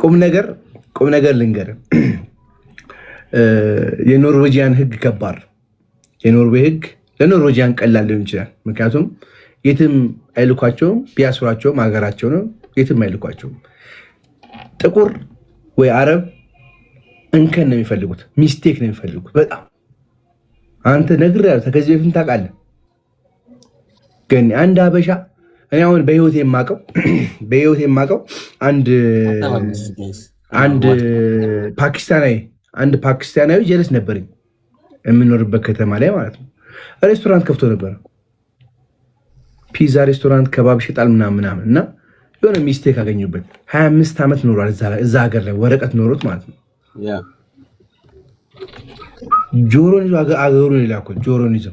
ቁም ነገር ልንገር የኖርዌጂያን ህግ ከባድ የኖርዌይ ህግ ለኖርዌጂያን ቀላል ሊሆን ይችላል ምክንያቱም የትም አይልኳቸውም ቢያስሯቸውም ሀገራቸው ነው የትም አይልኳቸውም ጥቁር ወይ አረብ እንከን ነው የሚፈልጉት ሚስቴክ ነው የሚፈልጉት በጣም አንተ ነግሬሃለሁ ከዚህ በፊት ታውቃለህ ግን አንድ አበሻ እኔ አሁን በህይወት የማውቀው አንድ ፓኪስታናዊ ጀለስ ነበርኝ የምኖርበት ከተማ ላይ ማለት ነው ሬስቶራንት ከፍቶ ነበር ፒዛ ሬስቶራንት ከባብ ይሸጣል ምናምን እና የሆነ ሚስቴክ አገኙበት 25 ዓመት ኖሯል እዛ ሀገር ላይ ወረቀት ኖሮት ማለት ነው ጆሮን ይዞ አገሩን ይላኩት ጆሮን ይዞ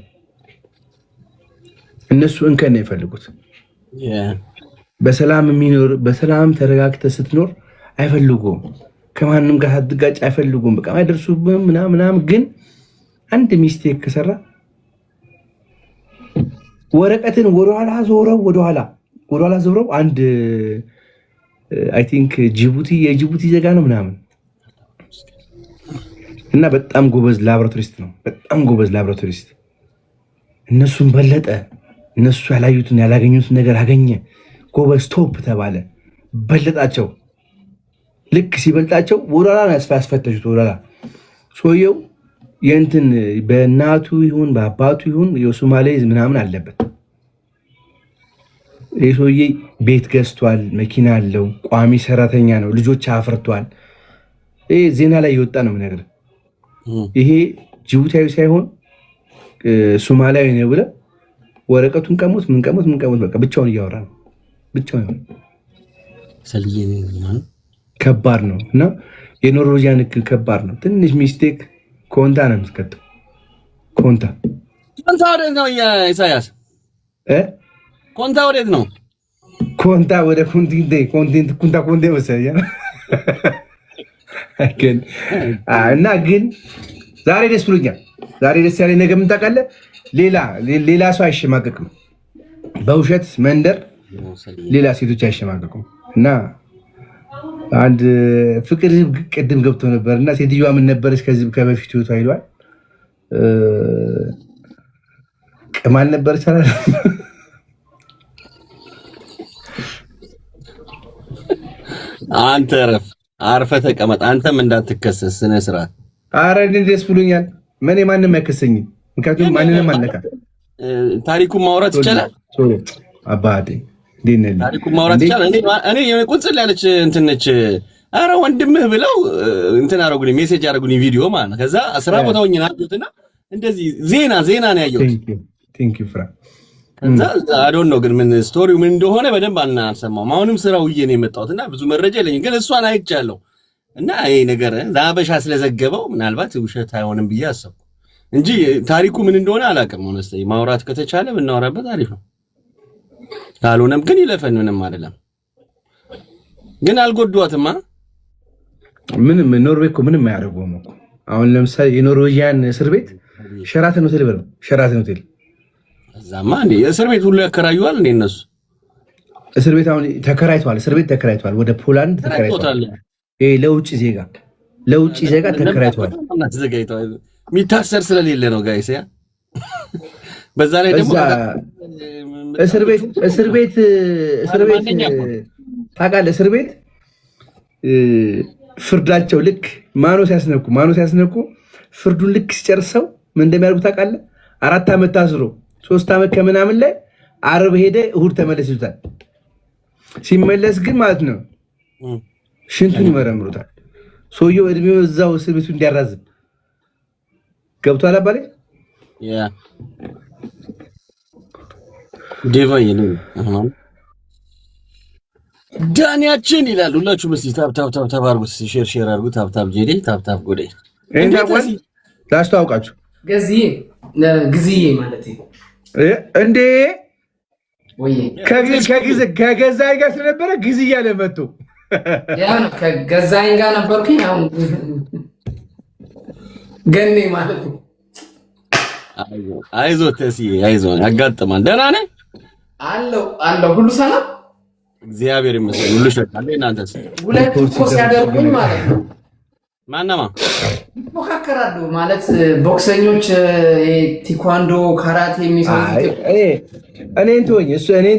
እነሱ እንከን ነው የፈልጉት በሰላም ተረጋግተህ ስትኖር አይፈልጉም ከማንም ጋር አትጋጭ አይፈልጉም በቃ አይደርሱብህም ምናምን ግን አንድ ሚስቴክ ከሰራ ወረቀትን ወደኋላ ዞረው አንድ አይ ቲንክ የጅቡቲ ዜጋ ነው ምናምን እና በጣም ጎበዝ ላብራቶሪስት እነሱን በለጠ እነሱ ያላዩትን ያላገኙትን ነገር አገኘ ጎበዝ ቶፕ ተባለ በለጣቸው ልክ ሲበልጣቸው ወደኋላ ያስፈተሹት ወደኋላ ሰውየው የእንትን በእናቱ ይሁን በአባቱ ይሁን የሶማሌ ምናምን አለበት ይህ ሰውዬ ቤት ገዝቷል መኪና አለው ቋሚ ሰራተኛ ነው ልጆች አፍርቷል ይሄ ዜና ላይ የወጣ ነው ነገር ይሄ ጅቡቲያዊ ሳይሆን ሶማሊያዊ ነው ብለ ወረቀቱን ቀሙት ምን ቀሙት በቃ ብቻውን እያወራ ነው ብቻውን ከባድ ነው እና የኖርዌጂያን ህግ ከባድ ነው ትንሽ ሚስቴክ ኮንታ ነው የምትከተው ኮንታ ወዴት ነው ኢሳያስ ኮንታ ወዴት ነው ኮንታ ወደ ኮንቲንት ኮንታ መሰለኝ እና ግን ዛሬ ደስ ብሎኛል ዛሬ ደስ ያለኝ ነገር ምን ታውቃለህ ሌላ ሰው አይሸማቀቅም በውሸት መንደር ሌላ ሴቶች አይሸማቀቁም እና አንድ ፍቅር ቅድም ገብቶ ነበርና ሴትዮዋ ምን ነበረች ከበፊቱ ይሏል ቅማል ነበረች አንተ አርፈህ ተቀመጥ አንተም እንዳትከሰስ ስነ ስርዓት ኧረ ደስ ብሎኛል ማንም አይከሰኝም ምክንያቱም ማንንም አልነካ ታሪኩን ማውራት ይቻላል አባቴ ታሪኩን ማውራት ይቻላል እኔ የሆነ ቁንጽል ያለች እንትን ነች ኧረ ወንድምህ ብለው እንትን አደረጉኝ ሜሴጅ አደረጉኝ ቪዲዮ ማለት ከዛ ስራ ቦታው ሆኜ አየሁትና እንደዚህ ዜና ነው ያየሁት ቴንክ ዩ ፍራ ከዛ አዶን ነው ግን ምን ስቶሪው ምን እንደሆነ በደንብ አልሰማሁም አሁንም ስራው ይዬ ነው የመጣሁትና ብዙ መረጃ የለኝም ግን እሷን አይቻለሁ እና ይሄ ነገር ዛበሻ ስለዘገበው ምናልባት ውሸት አይሆንም ብዬ አሰብኩ እንጂ ታሪኩ ምን እንደሆነ አላውቅም ሆነስተ ማውራት ከተቻለ ብናወራበት አሪፍ ነው ካልሆነም ግን ይለፈን ምንም አይደለም ግን አልጎዷትማ ምንም ኖርዌይ እኮ ምንም አያደርጉም እኮ አሁን ለምሳሌ የኖርዌጂያን እስር ቤት ሸራተን ሆቴል እዛማ እንዴ እስር ቤት ሁሉ ያከራዩዋል እንዴ እነሱ እስር ቤት አሁን ተከራይቷል ወደ ፖላንድ ተከራይቷል ለውጭ ዜጋ ተከራይቷል የሚታሰር ስለሌለ ነው ጋይስ ያ በዛ ላይ ደግሞ እስር ቤት ታውቃለህ እስር ቤት ፍርዳቸው ልክ ማኖ ሲያስነኩ ፍርዱን ልክ ሲጨርሰው ምን እንደሚያደርጉ ታውቃለህ 4 ዓመት ታስሮ 3 ዓመት ከምናምን ላይ አርብ ሄደ እሁድ ተመለስ ይሉታል ሲመለስ ግን ማለት ነው ሽንቱን ይመረምሩታል ሰውየው እድሜው እዛው እስር ቤቱ እንዲያራዝም ገብቷል አባሌ ያ ዲቫይን ዳንያችን ይላል ሁላችሁም እስቲ ታፕ አድርጉት ሼር አድርጉት ታፕ ጄዴ ታፕ ጎዴ እንዴት ላስተዋውቃችሁ ግዝዬ ማለት እንዴ ከገዛኝ ጋር ስለነበረ ግዝዬ እያለ መጥቶ ያ ነው ከገዛኝ ጋር ነበርኩኝ አሁን ገኔ ማለት አይዞህ ተስዬ አይዞህ ያጋጥማል ደህና ነህ አለው ሁሉ ሰላም እግዚአብሔር ይመስገን ሁሉ ሸካለ። እናንተስ? ሁለት እኮ ሲያደርጉኝ ማለት ነው። ማነማ ይፎካከራሉ ማለት ቦክሰኞች፣ ቴኳንዶ፣ ካራቴ የሚሰሩት እኔን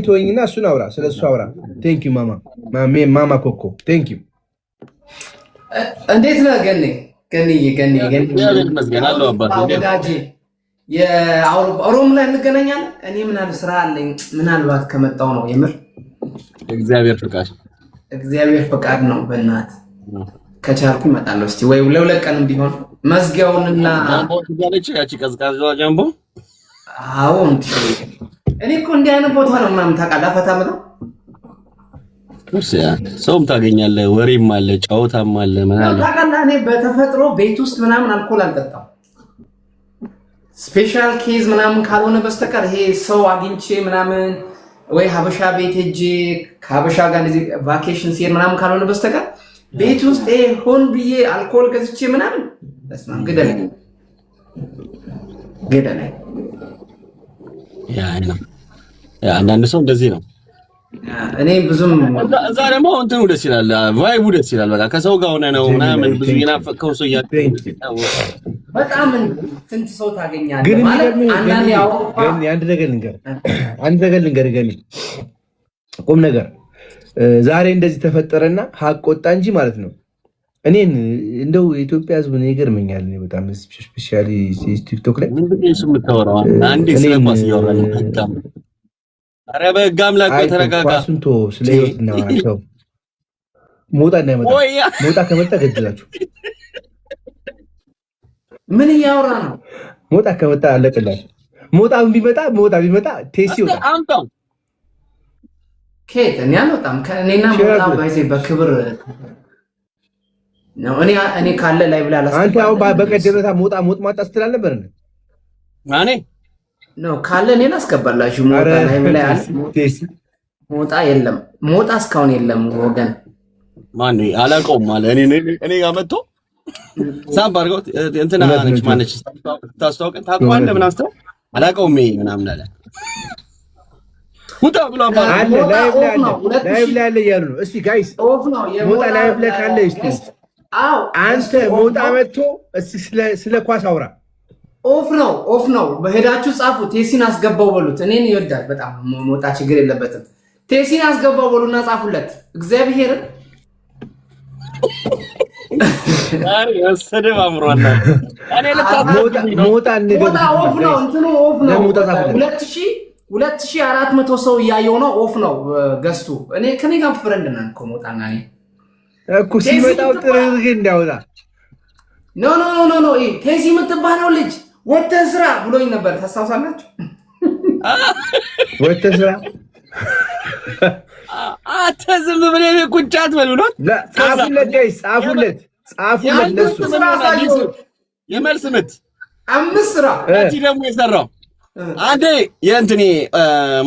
ተወኝና እሱን አውራ፣ ስለሱ አውራ። ቴንክ ዩ ማማ ኮኮ ቴንክ ዩ። እንዴት ነህ ገኔ? ወዳጄ የአውሮም ላይ እንገናኛለን። እኔ ምናልባት ስራ አለኝ፣ ምናልባት ከመጣው ነው የምር። እግዚአብሔር ፈቃድ ነው። በእናት ከቻልኩ እመጣለሁ። እስቲ ወይ ለሁለት ቀንም ቢሆን መዝጊያውንና ጃምቦ ትጋለች ያቺ ቀዝቃዛዋ ጃምቦ። አዎ እኔ እኮ እንዲህ አይነት ቦታ ነው ምናምን ታውቃለህ፣ ፈታ ምናምን ሰውም ታገኛለህ፣ ወሬም አለ፣ ጨዋታም አለ። ታውቃለህ እኔ በተፈጥሮ ቤት ውስጥ ምናምን አልኮል አልጠጣም። ስፔሻል ኬዝ ምናምን ካልሆነ በስተቀር ይሄ ሰው አግኝቼ ምናምን ወይ ሀበሻ ቤት ሄጄ ከሀበሻ ጋር እንደዚህ ቫኬሽን ሲሄድ ምናምን ካልሆነ በስተቀር ቤት ውስጥ ሆን ብዬ አልኮል ገዝቼ ምናምን በስመ አብ ገደለኝ። አንዳንድ ሰው እንደዚህ ነው። እኔ ብዙም እዛ ደግሞ እንትኑ ደስ ይላል፣ ቫይቡ ደስ ይላል። በቃ ከሰው ጋር ሆነ ነው ምናምን ብዙ የናፈቀው ሰው በጣም ስንት ሰው ታገኛለህ ማለት አንዳንዴ አንድ ነገር ልንገር ገኒ ቁም ነገር ዛሬ እንደዚህ ተፈጠረና ሀቅ ወጣ እንጂ ማለት ነው። እኔን እንደው የኢትዮጵያ ሕዝብ ነው ይገርመኛል። እኔ በጣም ስፔሻሊ ቲክቶክ ላይ ምንድነው እሱ የምታወራው? አንዴ ስለኳስ እያወራን ነው። ኧረ በሕግ አምላክ ተረጋጋ። ኳሱንቶ ስለ ህይወት እናወራቸው። ሞጣ እንዳይመጣ ሞጣ ከመጣ ገድላችሁ። ምን እያወራ ነው? ሞጣ ከመጣ አለቀላችሁ። ሞጣ ቢመጣ ቴሲ ይወጣ አምጣው ኬት እኔ አልወጣም። ከእኔና ሞጣ ባይዜ በክብር ነው። እኔ ካለ ላይ ብላ አላስቀምጥ። አንተ አሁን በቀደምታ ሞጣ ስትል አልነበር እንዴ? ማኔ ነው ካለ እኔ ላስገባላችሁ። ሞጣ ላይ ብላ ሞጣ የለም። ሞጣ እስካሁን የለም ወገን። ማን አላውቀውም ማለት እኔ ጋር መጥቶ ሳብ አድርገው እንትና ነች ማነች ታስተዋውቀን ታውቀዋለህ ምናምን ስትለው አላውቀውም ምናምን አለ። ውጣ ብሎ አለ ላይቭ ላይ አለ እያሉ ነው። እስቲ ጋይስ ሞጣ ላይቭ ላይ ካለ እስቲ አንተ ሞጣ መጥቶ እስቲ ስለ ኳስ አውራ። ኦፍ ነው በሄዳችሁ ጻፉ። ቴሲን አስገባው በሉት። እኔን ይወዳል በጣም ሞጣ ችግር የለበትም። ቴሲን አስገባው በሉና ጻፉለት። እግዚአብሔርን አሬ ወሰደው አምሯና እኔ ሞጣ ኦፍ ነው እንትኑ ኦፍ ነው። 2400 ሰው እያየው ነው። ኦፍ ነው ገስቱ። እኔ ከኔ ጋር ፍሬንድ ነን እኮ ሞጣና እኔ እኮ ሲመጣው ጥርግ እንዳውጣ ኖ ቴሲ የምትባለው ልጅ ወተህ ስራ ብሎኝ ነበር። ታስታውሳላችሁ? ወተህ ስራ ዝም ብለህ ቁጭ አትበል ብሎ ጻፉለት። ጋይስ ጻፉለት። ለሱ የመልስ ምት 5 ስራ እቺ ደግሞ የሰራው አንዴ የእንትኔ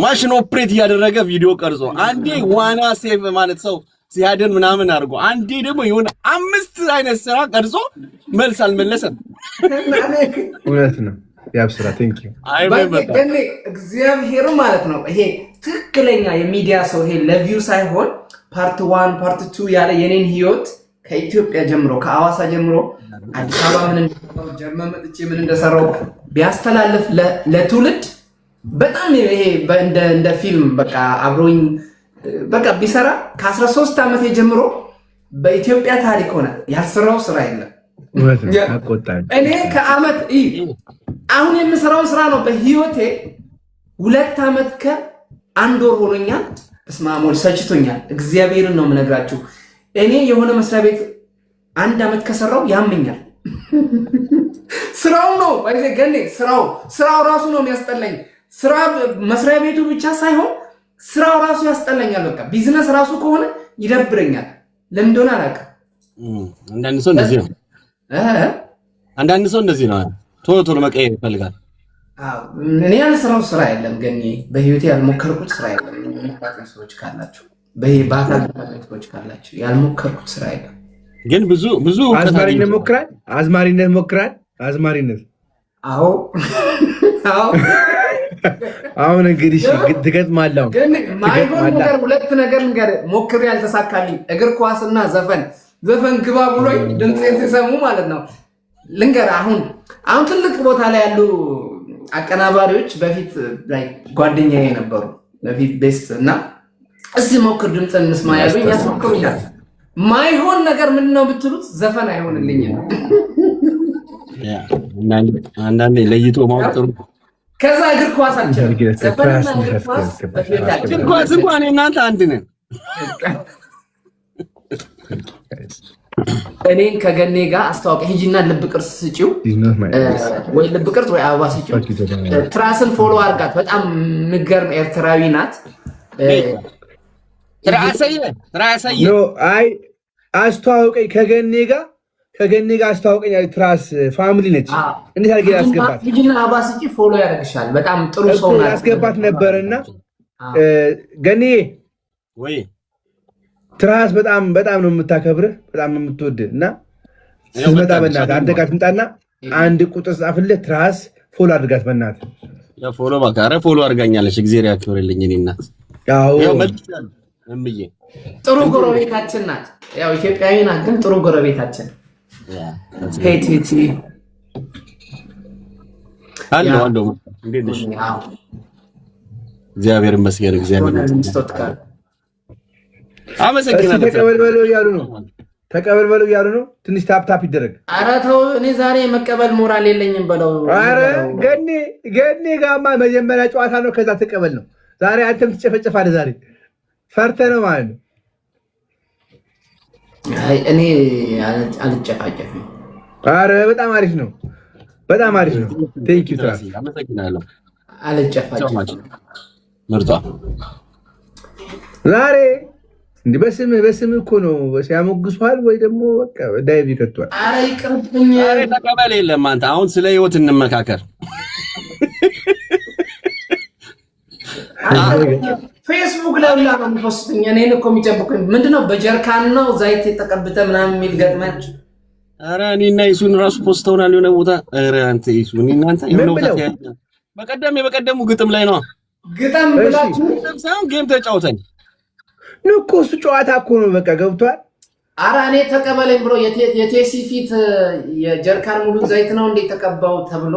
ማሽን ኦፕሬት እያደረገ ቪዲዮ ቀርጾ አንዴ ዋና ሴቭ ማለት ሰው ሲያደን ምናምን አድርጎ አንዴ ደግሞ የሆነ 5 አይነት ስራ ቀርጾ መልስ አልመለሰም። እውነት ነው። ያብስራ ቴንክ ዩ እግዚአብሔር ማለት ነው። ይሄ ትክክለኛ የሚዲያ ሰው ይሄ ለቪው ሳይሆን ፓርት 1 ፓርት 2 ያለ የኔን ህይወት ከኢትዮጵያ ጀምሮ ከአዋሳ ጀምሮ አዲስ አበባ ምን እንደሰራው ጀርመን መጥቼ ምን እንደሰራው ቢያስተላልፍ ለትውልድ በጣም ይሄ እንደ ፊልም በቃ አብሮኝ በቃ ቢሰራ ከ13 ዓመት ጀምሮ በኢትዮጵያ ታሪክ ሆነ ያልሰራው ስራ የለም። እኔ ከአመት አሁን የምሰራው ስራ ነው በህይወቴ 2 ዓመት ከ1 ወር ሆኖኛል። እስማሞል ሰጭቶኛል። እግዚአብሔርን ነው የምነግራችሁ። እኔ የሆነ መስሪያ ቤት 1 ዓመት ከሰራው ያመኛል። ስራው ነው ባይዘ ገኔ ስራው ራሱ ነው የሚያስጠላኝ። ስራ መስሪያ ቤቱ ብቻ ሳይሆን ስራው ራሱ ያስጠላኛል። በቃ ቢዝነስ ራሱ ከሆነ ይደብረኛል። ለምን እንደሆነ አላውቅም። አንዳንድ ሰው እንደዚህ ነው። ቶሎ መቀየር ይፈልጋል። እኔ ያልሰራው ስራ የለም ገኔ። በህይወቴ ያልሞከርኩት ስራ የለም። ሰዎች ካላችሁ በአካል ሰዎች ካላችሁ ያልሞከርኩት ስራ የለም። ግን ብዙ አዝማሪነት ሞክራል። አዝማሪነት አዎ አሁን እንግዲህ ትገጥማለህ። ግን ማይሆን ነገር ሁለት ነገር ሞክሬ ያልተሳካልኝ እግር ኳስና ዘፈን ግባ ብሎኝ ድምፄን ሲሰሙ ማለት ነው። ልንገርህ አሁን ትልቅ ቦታ ላይ ያሉ አቀናባሪዎች በፊት ላይ ጓደኛዬ ነበሩ በፊት ቤስት እና እዚህ ሞክር ድምፅን እንስማ ያሉኝ ያስሞክሩኛል። ማይሆን ነገር ምንድነው ብትሉት ዘፈን አይሆንልኝም። አንዳንዴ ለይቶ ማወቅ ጥሩ። ከዛ እግር ኳስ አልችልም። ዘፈንና እግር ኳስ እንኳን እናንተ አንድ ነን። እኔን ከገኔ ጋር አስተዋወቀ። ሂጂና ልብ ቅርስ ስጪው ወይ ልብ ቅርስ ወይ አበባ ስጪው። ትራስን ፎሎ አድርጋት። በጣም ምገርም ኤርትራዊ ናት። አይ አስተዋወቀኝ ከገኔ ጋር አስተዋወቀኝ። ትራስ ፋሚሊ ነች። እንዴት አድርጌ ያስገባት? ሂጂና አበባ ስጪ ፎሎ ያደርግሻል። በጣም ጥሩ ሰው ናት። ያስገባት ነበርና ገኔ ወይ ትራስ በጣም ነው የምታከብርህ፣ በጣም ነው የምትወድህ እና ስትመጣ በእናትህ አንተ ጋር ትምጣና አንድ ቁጥር ጻፍልህ። ትራስ ፎሎ አድርጋት በእናትህ። ፎሎ ባካረ ፎሎ አድርጋኛለች። እግዚአብሔር ያክብርልኝ። እኔ እናት ያው መልካም እምዬ ጥሩ ጎረቤታችን ናት። ያው ኢትዮጵያዊ ናት ግን ጥሩ ጎረቤታችን። ሄቲቲ አሎ እንዴት ነሽ? እግዚአብሔር ይመስገን። እግዚአብሔር ይመስገን። አመሰግናለሁ። ተቀበል በለው እያሉ ነው። ትንሽ ታፕ ይደረግ። ኧረ ተው፣ እኔ ዛሬ መቀበል ሞራል የለኝም በለው። ኧረ ገኔ ጋማ መጀመሪያ ጨዋታ ነው፣ ከዛ ተቀበል ነው። ዛሬ አንተም ትጨፈጨፋለህ። ዛሬ ፈርተህ ነው ማለት ነው። እኔ አልጨፋጨፍም። ኧረ በጣም አሪፍ ነው፣ በጣም አሪፍ ነው። ቴንክ ዩ ትራስ፣ አመሰግናለሁ። አልጨፋጨፍም። ምርጧ ዛሬ እንዲህ በስምህ እኮ ነው ሲያሞግሷል ወይ ደግሞ በቃ ዳይቭ ይከቷል። ኧረ ይቅርብኝ። ኧረ ተቀበል። የለም አንተ አሁን ስለ ህይወት እንመካከር። ፌስቡክ ላይ ሁላ ነው የምትወስዱኝ። እኔን እኮ የሚጨብቁኝ ምንድነው በጀርካን ነው ዘይት የተቀብተ ምናምን የሚል ገጥማችሁ። ኧረ እኔና ይሱን ራሱ ፖስተውናል የሆነ ቦታ። ኧረ አንተ ይሱ እናንተ የሆነ ቦታ በቀደሙ ግጥም ላይ ነው ግጥም ብላችሁ ሳይሆን ጌም ተጫውተን እኮ እሱ ጨዋታ እኮ ነው። በቃ ገብቷል። ኧረ እኔ ተቀበለኝ ብሎ የቴሲ ፊት የጀርካን ሙሉ ዘይት ነው እንዴ ተቀባው ተብሎ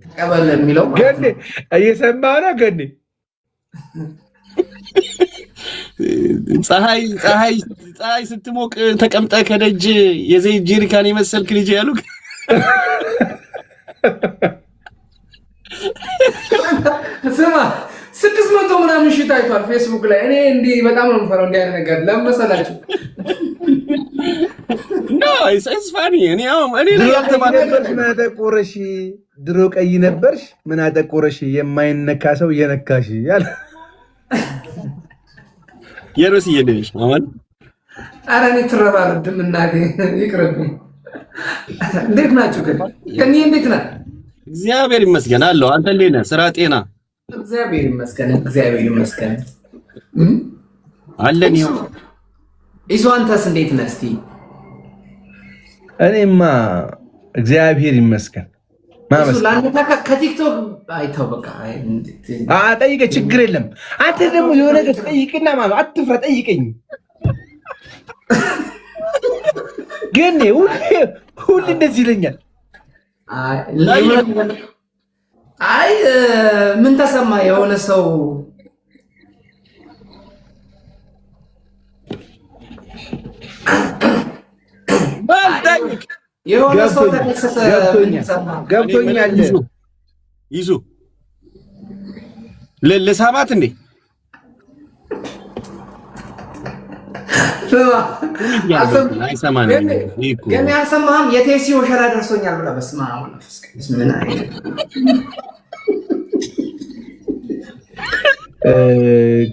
ተቀበለ የሚለው ገኔ እየሰማህ ነው። ገኔ ፀሐይ ስትሞቅ ተቀምጠ ከደጅ የዘይት ጀሪካን የመሰልክ ልጅ ያሉ ስማ 600 ምናምን ሺህ ታይቷል ፌስቡክ ላይ። እኔ እንዲህ በጣም ነው የምፈራው እንዲህ አይነት ነገር ለምን መሰላችሁ? ኢትስ ፋኒ እኔ ላይ ያልተባለበት ምን አጠቆረሽ? ድሮ ቀይ ነበርሽ ምን አጠቆረሽ? የማይነካ ሰው እየነካሽ ያለ የሮስ እየደሽ አሁን ኧረ እኔ ትረባረድም እናቴ ይቅርብኝ። እንዴት ናችሁ ግን? ከኔ እንዴት ነህ? እግዚአብሔር ይመስገን አለው። አንተ እንዴት ነህ? ስራ ጤና? እግዚአብሔር ይመስገን አለን። ይኸው ኢሱ አንተስ እንዴት ነህ? እስቲ እኔማ እግዚአብሔር ይመስገን ከቲክቶክ አይተው በቃ ጠይቀኝ፣ ችግር የለም። አንተ ደግሞ የሆነ ነገር ትጠይቅና ማለት አትፍራ፣ ጠይቀኝ። ግን ሁሌ እንደዚህ ይለኛል። አይ ምን ተሰማ? የሆነ ሰው ተከሰሰ። ገብቶኛል። ይዙ ለሳባት እንዴ ግን ያልሰማህም የቴሲ ወሸራ ደርሶኛል ብለህ በስመ አብ ወመንፈስ ቅዱስ ምን አይነት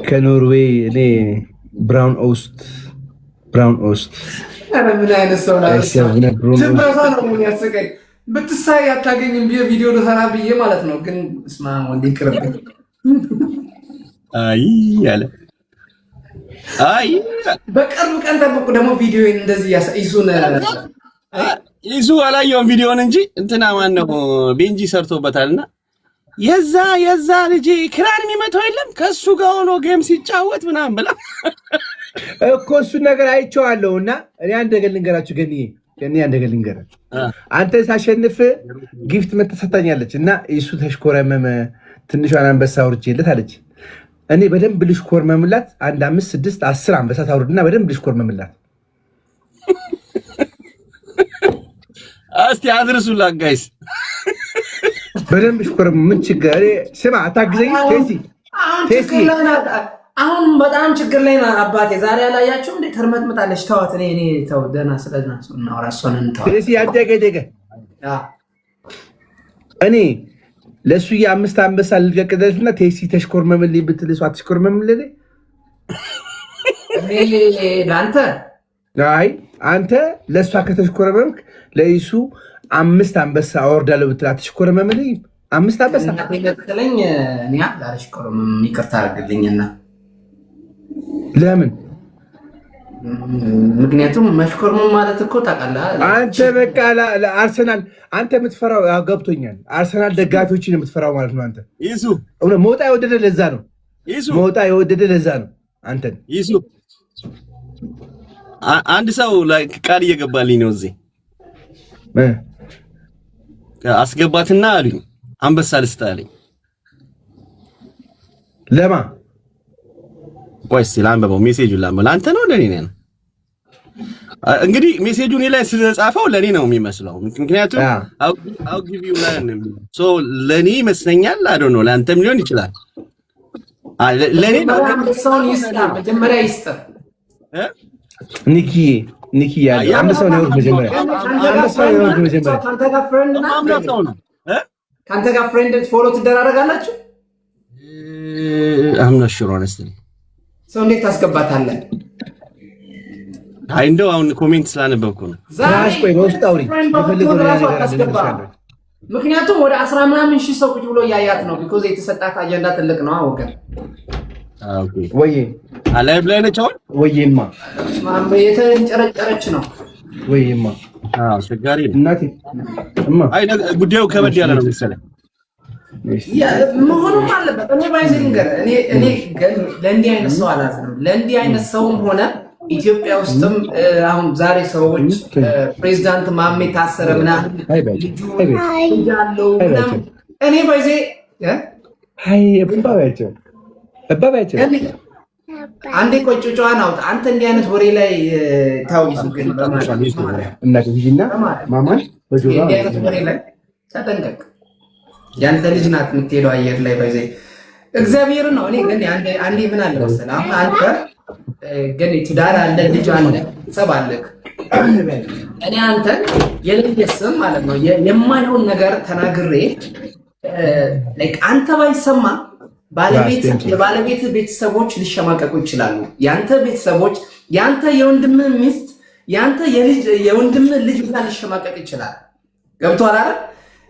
ከኖርዌይ እኔ ብራውን ኦስት ምን አይነት ሰው ትብረታ ነው የሚያስቀኝ። ብትሳይ አታገኝም ብዬ ቪዲዮ ልሰራ ብዬ ማለት ነው። ግን እስማ ወንድ ይቅርብኝ። አይ ያለ አይ በቅርብ ቀን ጠብቁ። ደግሞ ቪዲዮ እንደዚህ ይሱን ይሱ አላየውም ቪዲዮን እንጂ እንትና ማነው ቤንጂ ሰርቶበታልና የዛ ልጅ ክራር የሚመታው የለም ከሱ ጋር ሆኖ ጌም ሲጫወት ምናምን ብላ እኮ እሱን ነገር አይቼዋለሁ። እና እኔ አንድ ነገር ልንገራችሁ ገኒ አንድ ነገር ልንገርህ። አንተ ሳሸንፍ ጊፍት መተሰጣኛለች እና እሱ ተሽኮረመመ። ትንሿን አንበሳ አውርጄለት አለች። እኔ በደንብ ልሽኮርመምላት 1 5 6 10 አንበሳ ታውርድና በደንብ ልሽኮርመምላት። እስቲ አድርሱላት ጋይስ። በደንብ ሽኮርም ምን ችግር ስማ፣ አታግዘኝ ቴሲ። አሁን በጣም ችግር ላይ ነው አባቴ። ዛሬ ያላያችሁ እንዴ ተርመጥምጣለች። ተዋት። እኔ ተው ደህና ስለና እናውራ። እሷን ተዋት ቴሲ። ያደገ እኔ ለሱ የ5 አንበሳ ልቀቅደልና ቴሲ ተሽኮርመምልኝ ብትል እሷ አትሽኮርመምልኝ። እኔ ለአንተ አይ አንተ ለሷ ከተሽኮረመምክ ለይሱ 5 አንበሳ አወርዳለሁ ብትል አትሽኮረመምልኝ። 5 አንበሳ ለኝ እኔ አላሽኮረመም። ይቅርታ አድርግልኝና ለምን? ምክንያቱም መሽኮርመም ማለት እኮ ታውቃለህ አንተ በቃ ለአርሰናል አንተ የምትፈራው ገብቶኛል። አርሰናል ደጋፊዎችን የምትፈራው ማለት ነው አንተ። ይሱ ሞጣ የወደደ ለዛ ነው። ሞጣ የወደደ ለዛ ነው አንተን። ይሱ አንድ ሰው ላይ ቃል እየገባልኝ ነው እዚህ አስገባትና አሉኝ አንበሳ ልስጥ አለኝ። ለማ ቆይ እስኪ ላንብበው። ሜሴጁን ላንብበው። ለአንተ ነው ለኔ ነው? እንግዲህ ሜሴጁን ላይ ስለጻፈው ለኔ ነው የሚመስለው። ምክንያቱም አው ጊቭ ዩ ላን ሶ ለኔ ይመስለኛል። አይ ዶንት ኖ ለአንተም ሊሆን ይችላል። ለኔ ነው አንበሳውን ይስጣ መጀመሪያ ይስጣ ኒኪ ያለ አንበሳውን ያወርድ መጀመሪያ። አንበሳውን ያወርድ መጀመሪያ። ካንተ ጋር ፍሬንድ ፎሎ ትደራረጋላችሁ? አም ኖት ሹር ሆነስትሊ ሰው እንዴት ታስገባታለህ? አይ እንደው አሁን ኮሜንት ስላነበብኩ ነው። ዛሬ ቆይ በውስጥ አውሪ የፈለገው ነገር አለ። ምክንያቱም ወደ 10 ምናምን ሺህ ሰው ቁጭ ብሎ እያያት ነው። ቢኮዝ የተሰጣት አጀንዳ ትልቅ ነው። አወቀን ኦኬ ወይ አላይ ብለነች አሁን ወይማ ማም የተንጨረጨረች ነው ወይማ አስቸጋሪ እናቴ እማ አይ ጉዳዩ ከበድ ያለ ነው መሰለኝ። መሆኑም አለበት። እኔ ባይዘንገር እኔ ለእንዲህ አይነት ሰው አላዝንም። ለእንዲህ አይነት ሰውም ሆነ ኢትዮጵያ ውስጥም አሁን ዛሬ ሰዎች ፕሬዚዳንት ማሜ ታሰረ ምናምን ልጁ ያለው ምናምን እኔ ባይዜ እባባያቸው አንዴ ቆይ ጩጫዋን አውጣ አንተ። እንዲህ አይነት ወሬ ላይ ታውይሱ ግን እናትና ማማሽ እንዲህ አይነት ወሬ ላይ ተጠንቀቅ። ያንተ ልጅ ናት የምትሄደው አየር ላይ ባይዜ እግዚአብሔር ነው። እኔ ግን አንዴ ምን አለ መሰለህ አሁን አንተ ግን ትዳር አለ ልጅ አለ ሰብ አለክ። እኔ አንተ የልጅ ስም ማለት ነው የማይሆን ነገር ተናግሬ አንተ ባይሰማ የባለቤት ቤተሰቦች ሊሸማቀቁ ይችላሉ። ያንተ ቤተሰቦች ያንተ የወንድም ሚስት ያንተ የወንድም ልጅ ብላ ሊሸማቀቅ ይችላል። ገብቶሃል አይደል?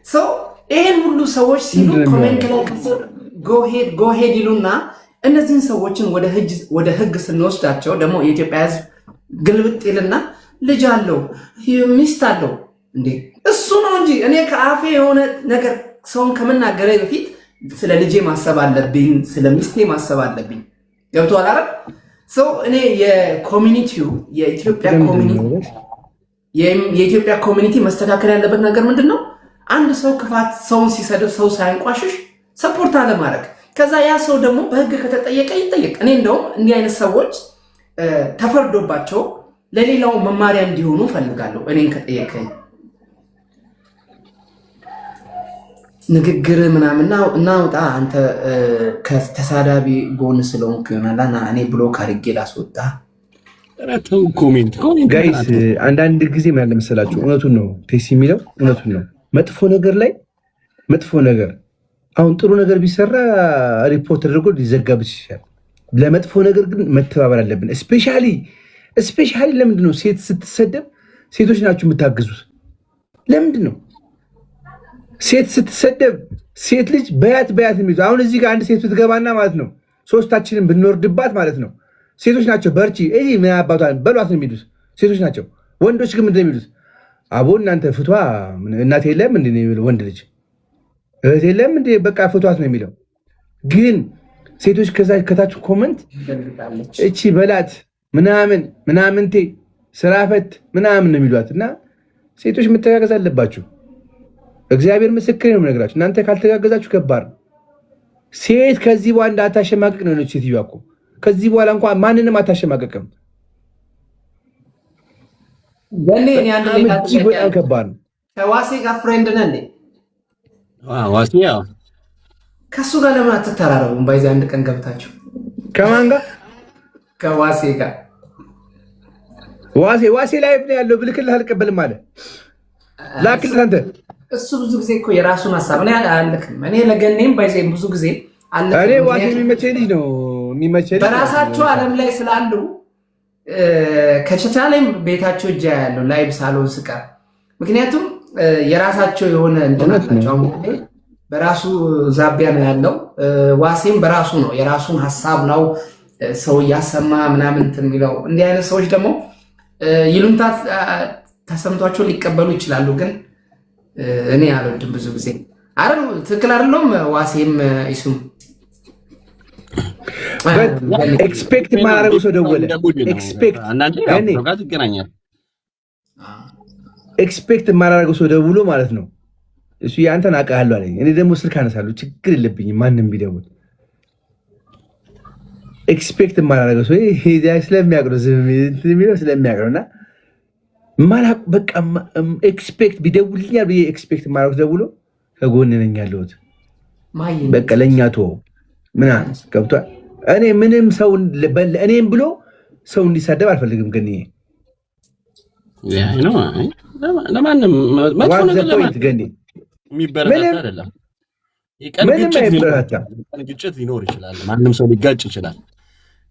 ሰው ይሄን ሁሉ ሰዎች ሲሉ ኮሜንት ላይ ጎሄድ ይሉና እነዚህን ሰዎችን ወደ ህግ ስንወስዳቸው ደግሞ የኢትዮጵያ ሕዝብ ግልብጥ ይልና ልጅ አለው ሚስት አለው እንዴ እሱ ነው እንጂ እኔ ከአፌ የሆነ ነገር ሰውን ከመናገሬ በፊት ስለ ልጄ ማሰብ አለብኝ፣ ስለ ሚስቴ ማሰብ አለብኝ። ገብቶሃል አይደል? ሰው እኔ የኢትዮጵያ ኮሚኒቲ መስተካከል ያለበት ነገር ምንድን ነው? አንድ ሰው ክፋት ሰውን ሲሰድብ ሰው ሳያንቋሽሽ ሰፖርት አለማድረግ። ከዛ ያ ሰው ደግሞ በህግ ከተጠየቀ ይጠየቅ። እኔ እንደውም እንዲህ አይነት ሰዎች ተፈርዶባቸው ለሌላው መማሪያ እንዲሆኑ ፈልጋለሁ። እኔን ከጠየቀኝ ንግግር ምናምን እናውጣ። አንተ ከተሳዳቢ ጎን ስለሆንክ ይሆናል እና እኔ ብሎክ አድርጌ ላስወጣ። ጋይስ አንዳንድ ጊዜ ምን አለ መሰላችሁ፣ እውነቱን ነው ቴሲ የሚለው እውነቱን ነው። መጥፎ ነገር ላይ መጥፎ ነገር አሁን ጥሩ ነገር ቢሰራ ሪፖርት ተደርጎ ሊዘጋብ ይችላል። ለመጥፎ ነገር ግን መተባበር አለብን። ስፔሻሊ ለምንድን ነው ሴት ስትሰደብ ሴቶች ናችሁ የምታግዙት? ለምንድን ነው ሴት ስትሰደብ ሴት ልጅ በያት የሚሉት? አሁን እዚህ ጋር አንድ ሴት ብትገባና ማለት ነው ሶስታችንን ብንወርድባት ማለት ነው ሴቶች ናቸው በርቺ ምን አባቷ በሏት ነው የሚሉት ሴቶች ናቸው። ወንዶች ግን ምንድን ነው የሚሉት? አቦ እናንተ ፍቷ እናት የለም እንዴ ነው የሚለው ወንድ ልጅ እህት የለም እንዴ በቃ ፍቷት ነው የሚለው። ግን ሴቶች ከታች ኮመንት እቺ በላት ምናምንቴ ስራፈት ምናምን ነው የሚሏት። እና ሴቶች መተጋገዝ አለባችሁ። እግዚአብሔር ምስክር ነው የምነግራችሁ። እናንተ ካልተጋገዛችሁ ከባድ ነው። ሴት ከዚህ በኋላ እንዳታሸማቀቅ ነው የሆነች ሴትዮዋ እኮ ከዚህ በኋላ እንኳን ማንንም አታሸማቀቅም። እጅግ በጣም ከባድ ነው። ከዋሴ ጋር ፍሬንድ ነህ እንዴ? ዋሴ ያው ከሱ ጋር ለምን አትተራረቡም? ባይዛ አንድ ቀን ገብታችሁ ከማን ጋር? ከዋሴ ጋር። ዋሴ ላይ ነው ያለው። ብልክልህ አልቀበልም አለ። ላክልህ አንተ። እሱ ብዙ ጊዜ እኮ የራሱን ሀሳብ እኔ አልልክም። እኔ ለገኔም ባይዛ ብዙ ጊዜ አልልክም። እኔ ዋሴ የሚመቸኝ ልጅ ነው የሚመቸኝ። በራሳቸው ዓለም ላይ ስላሉ ከቻቻለም ቤታቸው እጃ ያለው ላይቭ ሳሎን ስቀር ምክንያቱም የራሳቸው የሆነ እንትናቸው በራሱ ዛቢያ ነው ያለው። ዋሴም በራሱ ነው የራሱን ሀሳብ ነው ሰው እያሰማ ምናምን እንትን የሚለው። እንዲህ አይነት ሰዎች ደግሞ ይሉንታ ተሰምቷቸው ሊቀበሉ ይችላሉ። ግን እኔ አልወድም ብዙ ጊዜ አይደል? ትክክል አይደለም። ዋሴም ይሱም ኤክስፔክት ማድረጉ ሰው ደወለ። ኤክስፔክት ማድረጉ ሰው ደውሎ ማለት ነው እሱ ያንተን አውቃለሁ አለኝ። እኔ ደግሞ ስልክ አነሳለሁ፣ ችግር የለብኝም ማንም ቢደውል። ኤክስፔክት ማድረጉ ሰው ስለሚያውቅ ነው የሚለው ስለሚያውቅ ነው። እና ማላቅ በቃ ኤክስፔክት ቢደውልኛል ብዬ ኤክስፔክት ማድረጉ ደውሎ ከጎን ነኝ ያለሁት በቃ ለእኛ ተወው ምናምን ገብቷል። እኔ ምንም ሰው እኔም ብሎ ሰው እንዲሳደብ አልፈልግም። ግን ይሄ ለማንም መጥፎ ነገር ገኔ የሚበረታታ አይደለም። ግጭት ሊኖር ይችላል፣ ማንም ሰው ሊጋጭ ይችላል።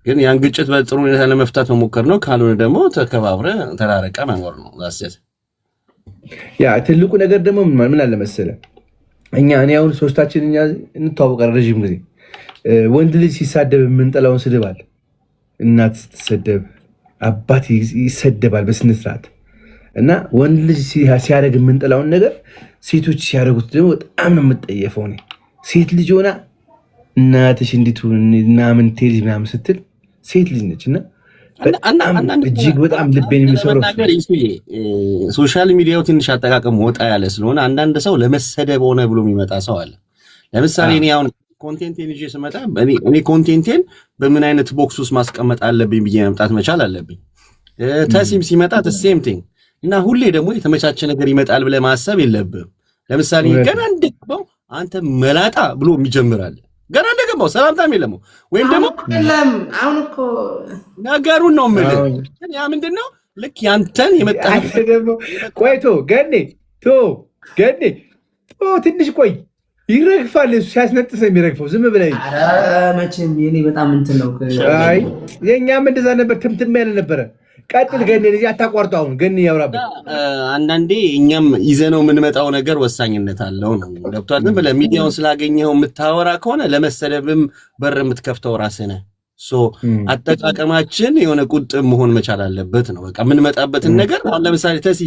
ግን ያን ግጭት በጥሩ ሁኔታ ለመፍታት መሞከር ነው። ካልሆነ ደግሞ ተከባብረ ተራረቀ መኖር ነው። ያ ትልቁ ነገር ደግሞ ምን አለ መሰለህ፣ እኔ አሁን ሶስታችን እንተዋወቃለን ረዥም ጊዜ። ወንድ ልጅ ሲሳደብ የምንጠላውን ስድብ አለ። እናት ስትሰደብ፣ አባት ይሰደባል በስነ ስርዓት። እና ወንድ ልጅ ሲያደርግ የምንጠላውን ነገር ሴቶች ሲያደርጉት ደግሞ በጣም ነው የምጠየፈው። እኔ ሴት ልጅ ሆና እናትሽ እንዲቱ ምናምን ልጅ ምናምን ስትል ሴት ልጅ ነች። እና እጅግ በጣም ልቤን የሚሰብረው ሶሻል ሚዲያው ትንሽ አጠቃቀም ወጣ ያለ ስለሆነ አንዳንድ ሰው ለመሰደብ ሆነ ብሎ የሚመጣ ሰው አለ። ለምሳሌ እኔ አሁን ኮንቴንቴን ይዤ ስመጣ እኔ ኮንቴንቴን በምን አይነት ቦክስ ውስጥ ማስቀመጥ አለብኝ ብዬ መምጣት መቻል አለብኝ። ተሲም ሲመጣ ሴም ቲንግ እና ሁሌ ደግሞ የተመቻቸ ነገር ይመጣል ብለህ ማሰብ የለብህም። ለምሳሌ ገና እንደገባው አንተ መላጣ ብሎ የሚጀምራል። ገና እንደገባው ሰላምታም የለም ወይም ደግሞ አሁን እኮ ነገሩን ነው የምልህ። ያ ምንድነው ልክ ያንተን የመጣ ደግሞ ቆይቶ ገኔ ትንሽ ቆይ ይረግፋል። እሱ ሲያስነጥስ የሚረግፈው ዝም ብለህ መቼም የኔ በጣም እንትን ነው። አይ የኛም እንደዛ ነበር፣ ትምትም ያለ ነበረ። ቀጥል ገኔ ልጅ አታቋርጠው። አሁን ገኔ ያውራበት። አንዳንዴ እኛም ይዘነው የምንመጣው ነገር ወሳኝነት አለው ነው። ገብቷል። ዝም ብለህ ሚዲያውን ስላገኘኸው የምታወራ ከሆነ ለመሰደብም በር የምትከፍተው ራስህ ነህ። አጠቃቀማችን የሆነ ቁጥብ መሆን መቻል አለበት ነው። በቃ የምንመጣበትን ነገር አሁን ለምሳሌ ተሲ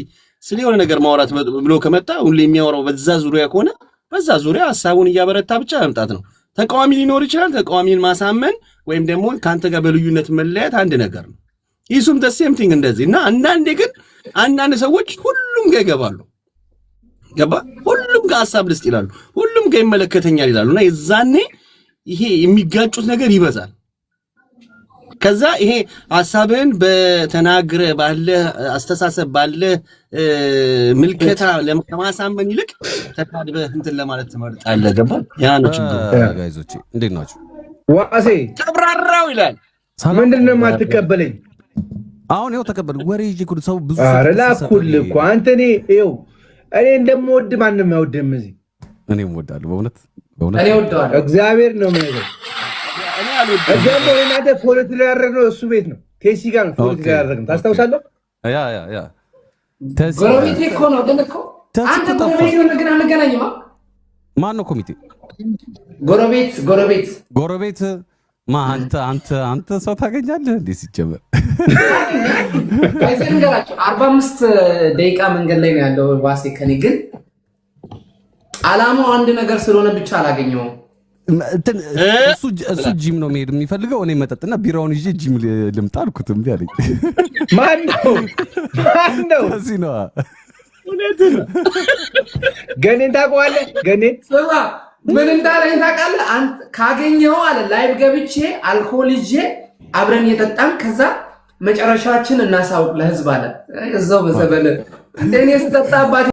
ስለ የሆነ ነገር ማውራት ብሎ ከመጣ ሁሌ የሚያወራው በዛ ዙሪያ ከሆነ በዛ ዙሪያ ሐሳቡን እያበረታ ብቻ መምጣት ነው። ተቃዋሚ ሊኖር ይችላል። ተቃዋሚን ማሳመን ወይም ደግሞ ከአንተ ጋር በልዩነት መለያየት አንድ ነገር ነው። ይሱም ሴም ቲንግ እንደዚህ እና አንዳንዴ ግን አንዳንድ ሰዎች ሁሉም ጋር ይገባሉ። ሁሉም ጋር ሐሳብ ልስጥ ይላሉ፣ ሁሉም ጋር ይመለከተኛል ይላሉ። እና የዛኔ ይሄ የሚጋጩት ነገር ይበዛል። ከዛ ይሄ ሐሳብህን በተናግረ ባለ አስተሳሰብ ባለ ምልከታ ለማሳመን ይልቅ ተካድበህ እንትን ለማለት ትመርጣለህ። ገባ? ያ ነው ችግሩ። ጋይዞቼ እንዴት ናችሁ? ዋሴ ተብራራው ይላል። ምንድነው የማትቀበለኝ? አሁን ይኸው ተቀበል። ወሬ ይዤ እኮ ሰው ብዙ ኧረ ላኩልህ እኮ አንተ። እኔ እንደምወድ ማንም አይወድም እዚህ። እኔም እወዳለሁ በእውነት እኔ እወደዋለሁ። እግዚአብሔር ነው የምነግርህ። ደግሞ እናንተ ፎሎት ያደረግነው እሱ ቤት ነው፣ ቴሲ ጋር ነው ፎሎት ያደረግነው። ታስታውሳለህ? ያ ጎረቤቴ እኮ ነው። ግን እኮ አንተ ጎረቤት ነው፣ ግን አንገናኝማ። ማን ነው ኮሚቴ? ጎረቤት አንተ ሰው ታገኛለህ እንዴ? ሲጀመር አይዘንገራችሁ 45 ደቂቃ መንገድ ላይ ነው ያለው ዋሴ ከኔ ግን አላማው አንድ ነገር ስለሆነ ብቻ አላገኘውም። እሱ ጂም ነው መሄድ የሚፈልገው እኔ መጠጥና ቢራውን ይዤ ጂም ልምጣ አልኩት እምቢ አለኝ። ማን ነው እዚህ ነው ገኔን ታውቀዋለህ? ገኔን ስማ ምን እንዳለኝ ታውቃለህ? ካገኘው አለ ላይቭ ገብቼ አልኮል ይዤ አብረን የጠጣን ከዛ መጨረሻችን እናሳውቅ ለህዝብ አለ። እዛው በዘበለ እንደኔ ስጠጣባት